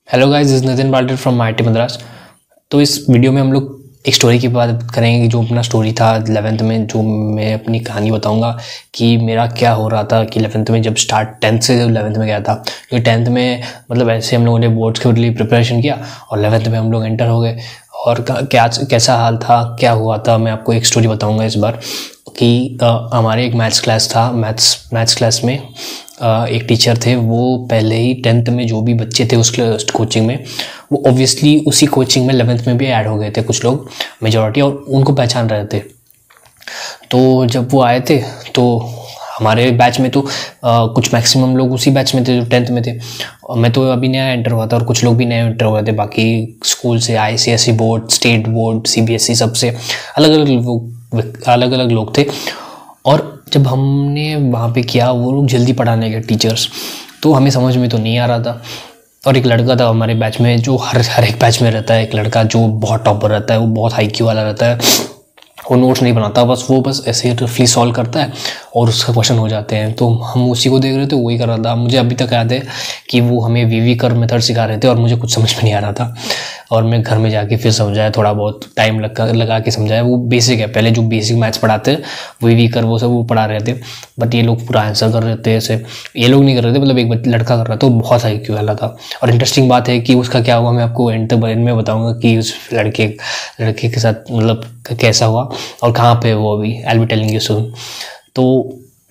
Hello guys, this is Nitin Patil from IIT Madras. तो इस video में हम लोग एक स्टोरी की बात करेंगे। जो अपना स्टोरी था 11th में, जो मैं अपनी कहानी बताऊंगा कि मेरा क्या हो रहा था कि 11th में जब स्टार्ट 10th से जब 11th में गया था। क्योंकि 10th में मतलब ऐसे हम लोगों ने बोर्ड्स के लिए प्रिपरेशन किया और 11th में हम लोग एंटर हो गए। और क्या कैसा हाल था, क्या हुआ था, मैं आपको एक स्टोरी बताऊँगा इस बार। कि हमारे एक मैथ्स क्लास था। मैथ्स क्लास में एक टीचर थे। वो पहले ही 10th में जो भी बच्चे थे उस कोचिंग में, वो ऑब्वियसली उसी कोचिंग में 11th में भी ऐड हो गए थे कुछ लोग, मेजॉरिटी, और उनको पहचान रहे थे। तो जब वो आए थे तो हमारे बैच में तो कुछ मैक्सिमम लोग उसी बैच में थे जो 10th में थे। और मैं तो अभी नया एंटर हुआ था और कुछ लोग भी नए एंटर हुए थे बाकी स्कूल से, ICSE board, state board, CBSE, सबसे अलग अलग लोग थे। और जब हमने वहाँ पे किया, वो लोग जल्दी पढ़ाने गए टीचर्स, तो हमें समझ में तो नहीं आ रहा था। और एक लड़का था हमारे बैच में जो हर एक बैच में रहता है, एक लड़का जो बहुत टॉपर रहता है, वो बहुत हाई क्यू वाला रहता है। वो नोट्स नहीं बनाता, बस ऐसे ही रफली सॉल्व करता है और उसका क्वेश्चन हो जाते हैं। तो हम उसी को देख रहे थे, वही कर रहा था। मुझे अभी तक याद है कि वो हमें वीवी कर मेथड सिखा रहे थे और मुझे कुछ समझ में नहीं आ रहा था। और मैं घर में जाके फिर समझाया, थोड़ा बहुत टाइम लगा के समझाया। वो बेसिक है, पहले जो बेसिक मैथ्स पढ़ाते हैं वीवी कर वो सब वो पढ़ा रहे थे, बट ये लोग पूरा आंसर कर रहे थे। ऐसे ये लोग नहीं कर रहे थे, मतलब एक लड़का कर रहा था, वो बहुत हाई क्यू वाला था। और इंटरेस्टिंग बात है कि उसका क्या हुआ, मैं आपको एंड में बताऊंगा कि उस लड़के के साथ मतलब कैसा हुआ और कहाँ पे वो अभी I will be telling you soon.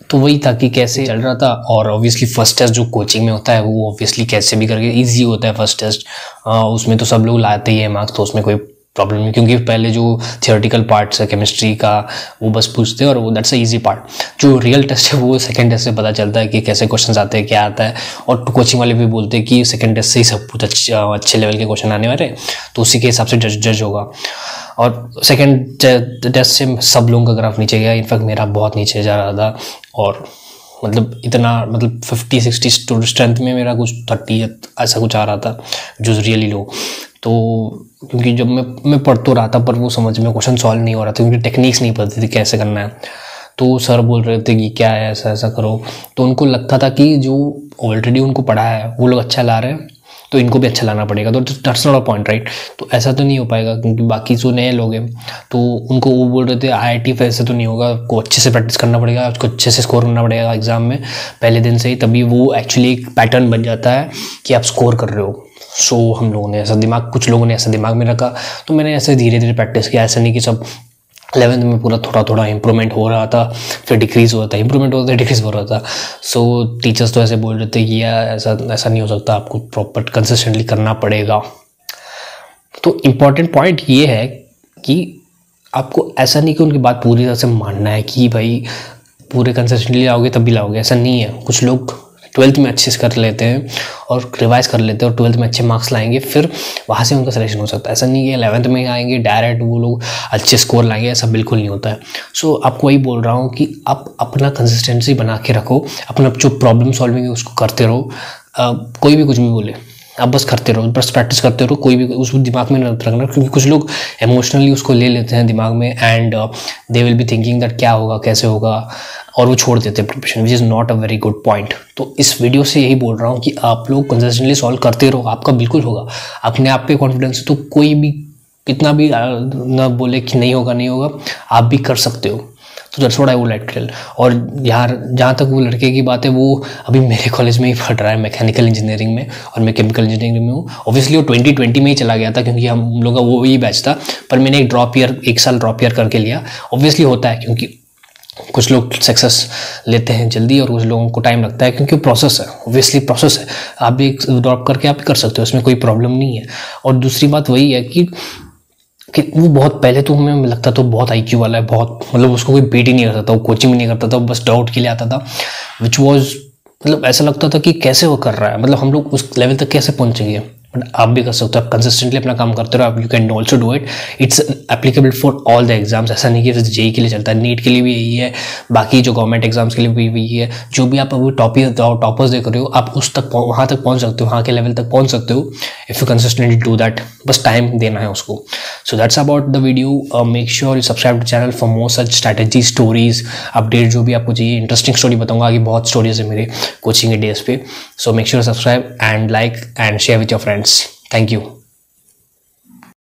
तो वही था कि कैसे चल रहा था। और ऑब्वियसली फर्स्ट टेस्ट जो कोचिंग में होता है वो ऑब्वियसली कैसे भी करके इजी होता है फर्स्ट टेस्ट। उसमें तो सब लोग लाते ही है मार्क्स, तो उसमें कोई प्रॉब्लम नहीं, क्योंकि पहले जो थियोरेटिकल पार्ट्स है केमिस्ट्री का वो बस पूछते हैं और वो दैट्स अ इजी पार्ट। जो रियल टेस्ट है वो सेकंड टेस्ट से पता चलता है कि कैसे क्वेश्चन आते हैं, क्या आता है। और कोचिंग वाले भी बोलते हैं कि सेकंड टेस्ट से ही सब कुछ अच्छे लेवल के क्वेश्चन आने वाले, तो उसी के हिसाब से जज होगा। और सेकंड टेस्ट से सब लोगों का ग्राफ नीचे गया, इनफैक्ट मेरा बहुत नीचे जा रहा था। और मतलब इतना, मतलब 50-60 स्ट्रेंथ में मेरा कुछ 30 ऐसा कुछ आ रहा था, जो रियली लो। तो क्योंकि जब मैं पढ़ तो रहा था, पर वो समझ में क्वेश्चन सॉल्व नहीं हो रहा था, क्योंकि टेक्निक्स नहीं पता थी कैसे करना है। तो सर बोल रहे थे कि क्या है, ऐसा ऐसा करो। तो उनको लगता था कि जो ऑलरेडी उनको पढ़ा है वो लोग अच्छा ला रहे हैं, तो इनको भी अच्छा लाना पड़ेगा। तो that's not a point, right. तो ऐसा तो नहीं हो पाएगा, क्योंकि बाकी जो नए लोग हैं तो उनको वो बोल रहे थे IIT ऐसे तो नहीं होगा, को अच्छे से प्रैक्टिस करना पड़ेगा, उसको अच्छे से स्कोर करना पड़ेगा एग्जाम में पहले दिन से ही, तभी वो एक्चुअली एक पैटर्न बन जाता है कि आप स्कोर कर रहे हो। सो हम लोगों ने ऐसा कुछ लोगों ने ऐसा दिमाग में रखा। तो मैंने ऐसे धीरे धीरे प्रैक्टिस किया, ऐसा नहीं कि सब 11th में पूरा थोड़ा थोड़ा इंप्रूवमेंट हो रहा था, फिर डिक्रीज हो रहा था, इंप्रूवमेंट हो रहा था, डिक्रीज हो रहा था। सो टीचर्स तो ऐसे बोल रहे थे कि यार ऐसा नहीं हो सकता, आपको प्रॉपर कंसिस्टेंटली करना पड़ेगा। तो इम्पॉर्टेंट पॉइंट ये है कि आपको ऐसा नहीं कि उनकी बात पूरी तरह से मानना है कि भाई पूरे कंसिस्टेंटली लाओगे तभी लाओगे, ऐसा नहीं है। कुछ लोग 12th में अच्छे से कर लेते हैं और रिवाइज कर लेते हैं और 12th में अच्छे मार्क्स लाएंगे, फिर वहाँ से उनका सिलेक्शन हो सकता है। ऐसा नहीं है 11th में आएंगे डायरेक्ट वो लोग अच्छे स्कोर लाएंगे, ऐसा बिल्कुल नहीं होता है। सो आपको वही बोल रहा हूँ कि आप अपना कंसिस्टेंसी बना के रखो, अपना जो प्रॉब्लम सॉल्विंग है उसको करते रहो। कोई भी कुछ भी बोले, आप बस करते रहो, बस प्रैक्टिस करते रहो, कोई भी उसको दिमाग में न रखना, क्योंकि कुछ लोग इमोशनली उसको ले लेते हैं दिमाग में and they will be thinking that क्या होगा, कैसे होगा, और वो छोड़ देते हैं preparation, which is not a very good point. तो इस वीडियो से यही बोल रहा हूँ कि आप लोग कंसिस्टेंटली सॉल्व करते रहो, आपका बिल्कुल होगा। अपने आप पे कॉन्फिडेंस है तो कोई भी कितना भी ना बोले कि नहीं होगा, आप भी कर सकते हो। तो that's what I would like to tell. और जहाँ तक वो लड़के की बात है, वो अभी मेरे कॉलेज में ही पढ़ रहा है मैकेनिकल इंजीनियरिंग में, और मैं केमिकल इंजीनियरिंग में हूँ। ऑब्वियसली वो 2020 में ही चला गया था, क्योंकि हम लोग का वो ही बैच था, पर मैंने एक साल ड्रॉप ईयर करके लिया। ऑब्वियसली होता है, क्योंकि कुछ लोग सक्सेस लेते हैं जल्दी और कुछ लोगों को टाइम लगता है, क्योंकि प्रोसेस है, ऑब्वियसली प्रोसेस है। आप भी ड्रॉप करके आप कर सकते हो, इसमें कोई प्रॉब्लम नहीं है। और दूसरी बात वही है कि वो बहुत पहले तो हमें लगता था बहुत IQ वाला है, बहुत, मतलब उसको कोई बीट ही नहीं करता था, वो कोचिंग भी नहीं करता था, वो बस डाउट के लिए आता था, विच वॉज, मतलब ऐसा लगता था कि कैसे वो कर रहा है, मतलब हम लोग उस लेवल तक कैसे पहुंचेंगे। बट आप भी कर सकते हो, आप कंसिस्टेंटली अपना काम करते रहो, you can also do it. It's applicable for all the exams, ऐसा नहीं कि सिर्फ JEE के लिए चलता है, नीट के लिए भी यही है, बाकी जो गवर्नमेंट एग्जाम्स के लिए भी यही है। जो भी आप अभी टॉपर्स देख रहे हो, आप उस तक वहाँ तक पहुँच सकते हो, वहाँ के लेवल तक पहुँच सकते हो if you consistently do that, बस टाइम देना है उसको. So that's about the video. Make sure you subscribe to channel for more such strategy, stories, update जो भी आपको चाहिए. इंटरेस्टिंग स्टोरी बताऊंगा, आगे बहुत स्टोरीज है मेरे कोचिंग के डेज पे. So make sure subscribe and like and share with your friends. Thank you.